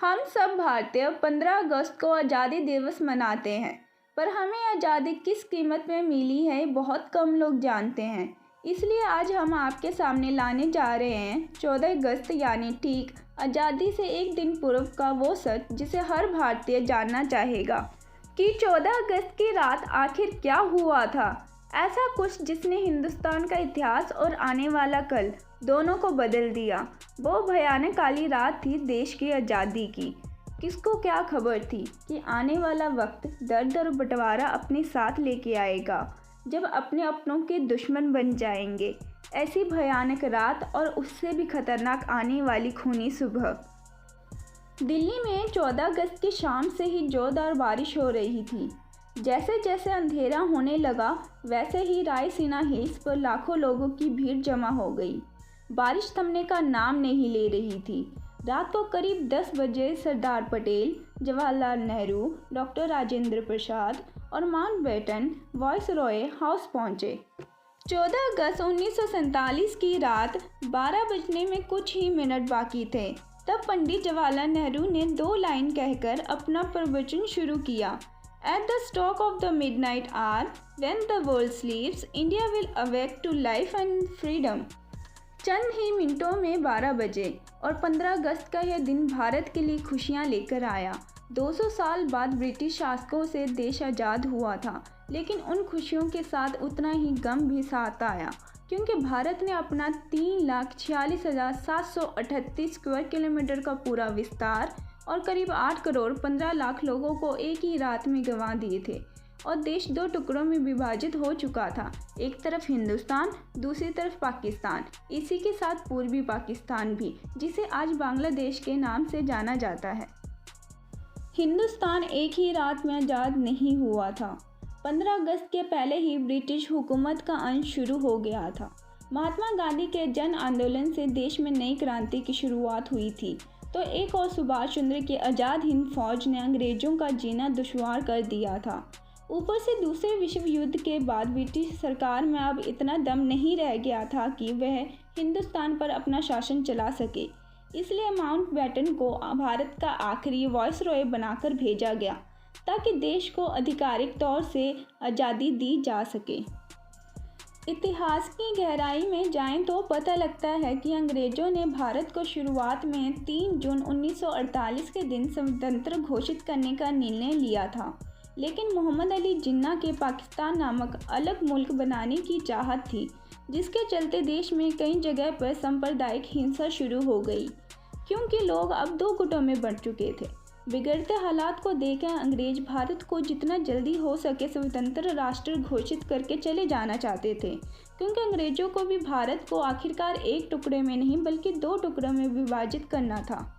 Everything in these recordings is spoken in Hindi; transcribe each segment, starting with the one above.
हम सब भारतीय 15 अगस्त को आज़ादी दिवस मनाते हैं, पर हमें आज़ादी किस कीमत में मिली है बहुत कम लोग जानते हैं। इसलिए आज हम आपके सामने लाने जा रहे हैं 14 अगस्त यानी ठीक आज़ादी से एक दिन पूर्व का वो सच जिसे हर भारतीय जानना चाहेगा कि 14 अगस्त की रात आखिर क्या हुआ था। ऐसा कुछ जिसने हिंदुस्तान का इतिहास और आने वाला कल दोनों को बदल दिया। वो भयानक काली रात थी देश की आज़ादी की। किसको क्या खबर थी कि आने वाला वक्त दर्द और बंटवारा अपने साथ लेके आएगा, जब अपने अपनों के दुश्मन बन जाएंगे। ऐसी भयानक रात और उससे भी खतरनाक आने वाली खूनी सुबह। दिल्ली में 14 अगस्त की शाम से ही जोरदार बारिश हो रही थी। जैसे जैसे अंधेरा होने लगा वैसे ही रायसीना हिल्स पर लाखों लोगों की भीड़ जमा हो गई। बारिश थमने का नाम नहीं ले रही थी। रात को करीब 10 बजे सरदार पटेल, जवाहरलाल नेहरू, डॉक्टर राजेंद्र प्रसाद और माउंटबेटन वायसरॉय हाउस पहुंचे। 14 अगस्त 1947 की रात 12 बजने में कुछ ही मिनट बाकी थे। तब पंडित जवाहरलाल नेहरू ने 2 लाइन कहकर अपना प्रवचन शुरू किया। At the stroke of the midnight hour, when the world sleeps, India will awake to life and freedom. चंद ही मिनटों में 12 बजे और 15 अगस्त का यह दिन भारत के लिए खुशियां लेकर आया। 200 साल बाद ब्रिटिश शासकों से देश आज़ाद हुआ था, लेकिन उन खुशियों के साथ उतना ही गम भी साथ आया, क्योंकि भारत ने अपना 3,46,738 स्क्वायर किलोमीटर का पूरा विस्तार और करीब 8 करोड़ 15 लाख लोगों को एक ही रात में गंवा दिए थे और देश 2 टुकड़ों में विभाजित हो चुका था। एक तरफ हिंदुस्तान, दूसरी तरफ पाकिस्तान, इसी के साथ पूर्वी पाकिस्तान भी, जिसे आज बांग्लादेश के नाम से जाना जाता है। हिंदुस्तान एक ही रात में आज़ाद नहीं हुआ था। 15 अगस्त के पहले ही ब्रिटिश हुकूमत का अंश शुरू हो गया था। महात्मा गांधी के जन आंदोलन से देश में नई क्रांति की शुरुआत हुई थी, तो एक और सुभाष चंद्र की आज़ाद हिंद फौज ने अंग्रेज़ों का जीना दुश्वार कर दिया था। ऊपर से दूसरे विश्व युद्ध के बाद ब्रिटिश सरकार में अब इतना दम नहीं रह गया था कि वह हिंदुस्तान पर अपना शासन चला सके। इसलिए माउंटबेटन को भारत का आखिरी वायसरॉय बनाकर भेजा गया, ताकि देश को आधिकारिक तौर से आज़ादी दी जा सके। इतिहास की गहराई में जाएं तो पता लगता है कि अंग्रेज़ों ने भारत को शुरुआत में 3 जून 1948 के दिन स्वतंत्र घोषित करने का निर्णय लिया था, लेकिन मोहम्मद अली जिन्ना के पाकिस्तान नामक अलग मुल्क बनाने की चाहत थी, जिसके चलते देश में कई जगह पर सांप्रदायिक हिंसा शुरू हो गई, क्योंकि लोग अब 2 गुटों में बंट चुके थे। बिगड़ते हालात को देखकर अंग्रेज भारत को जितना जल्दी हो सके स्वतंत्र राष्ट्र घोषित करके चले जाना चाहते थे, क्योंकि अंग्रेजों को भी भारत को आखिरकार एक टुकड़े में नहीं बल्कि 2 टुकड़ों में विभाजित करना था।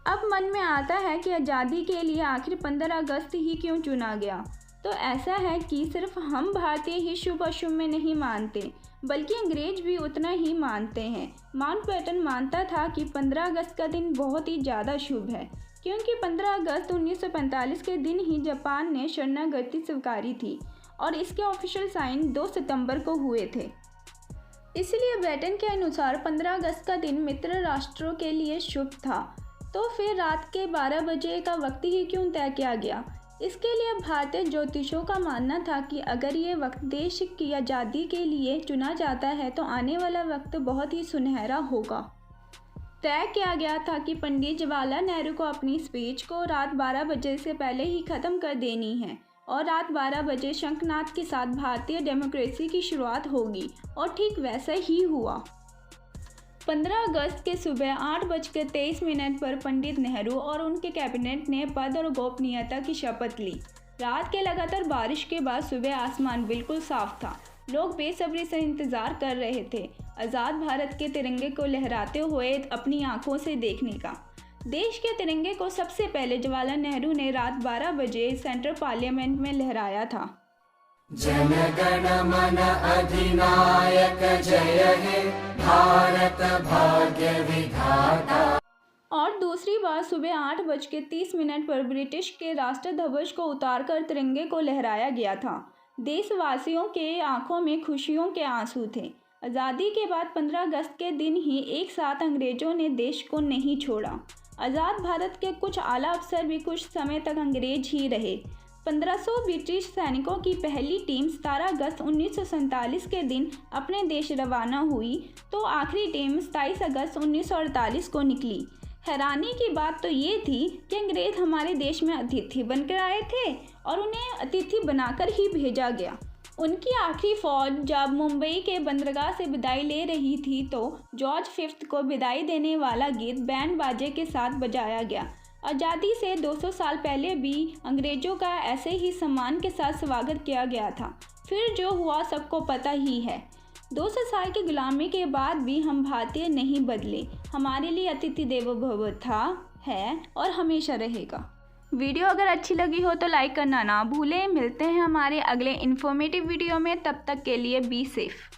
अब मन में आता है कि आज़ादी के लिए आखिर 15 अगस्त ही क्यों चुना गया। तो ऐसा है कि सिर्फ हम भारतीय ही शुभ अशुभ में नहीं मानते, बल्कि अंग्रेज भी उतना ही मानते हैं। माउंटबेटन मानता था कि 15 अगस्त का दिन बहुत ही ज़्यादा शुभ है, क्योंकि 15 अगस्त 1945 के दिन ही जापान ने शरणागति स्वीकारी थी और इसके ऑफिशियल साइन 2 सितंबर को हुए थे। इसलिए बेटन के अनुसार 15 अगस्त का दिन मित्र राष्ट्रों के लिए शुभ था। तो फिर रात के 12 बजे का वक्त ही क्यों तय किया गया? इसके लिए भारतीय ज्योतिषों का मानना था कि अगर ये वक्त देश की आज़ादी के लिए चुना जाता है तो आने वाला वक्त बहुत ही सुनहरा होगा। तय किया गया था कि पंडित जवाहरलाल नेहरू को अपनी स्पीच को रात 12 बजे से पहले ही ख़त्म कर देनी है और रात 12 बजे शंखनाद के साथ भारतीय डेमोक्रेसी की शुरुआत होगी, और ठीक वैसा ही हुआ। 15 अगस्त के सुबह 8:23 पर पंडित नेहरू और उनके कैबिनेट ने पद और गोपनीयता की शपथ ली। रात के लगातार बारिश के बाद सुबह आसमान बिल्कुल साफ था। लोग बेसब्री से इंतज़ार कर रहे थे आज़ाद भारत के तिरंगे को लहराते हुए अपनी आंखों से देखने का। देश के तिरंगे को सबसे पहले जवाहरलाल नेहरू ने रात 12 बजे सेंट्रल पार्लियामेंट में लहराया था। जन गण मन अधिनायक जय हे भारत भाग्य विधाता। और दूसरी बार सुबह 8:30 पर ब्रिटिश के राष्ट्रध्वज को उतारकर तिरंगे को लहराया गया था। देशवासियों के आंखों में खुशियों के आंसू थे। आज़ादी के बाद 15 अगस्त के दिन ही एक साथ अंग्रेज़ों ने देश को नहीं छोड़ा। आज़ाद भारत के कुछ आला अफसर भी कुछ समय तक अंग्रेज ही रहे। 1500 ब्रिटिश सैनिकों की पहली टीम 17 अगस्त 1947 के दिन अपने देश रवाना हुई तो आखिरी टीम 27 अगस्त 1948 को निकली। हैरानी की बात तो ये थी कि अंग्रेज हमारे देश में अतिथि बनकर आए थे और उन्हें अतिथि बनाकर ही भेजा गया। उनकी आखिरी फौज जब मुंबई के बंदरगाह से विदाई ले रही थी तो जॉर्ज फिफ्थ को विदाई देने वाला गीत बैंड बाजे के साथ बजाया गया। आज़ादी से 200 साल पहले भी अंग्रेज़ों का ऐसे ही सम्मान के साथ स्वागत किया गया था। फिर जो हुआ सबको पता ही है। 200 साल की गुलामी के बाद भी हम भारतीय नहीं बदले। हमारे लिए अतिथि देवो भव था, है और हमेशा रहेगा। वीडियो अगर अच्छी लगी हो तो लाइक करना ना भूलें। मिलते हैं हमारे अगले इन्फॉर्मेटिव वीडियो में, तब तक के लिए बी सेफ।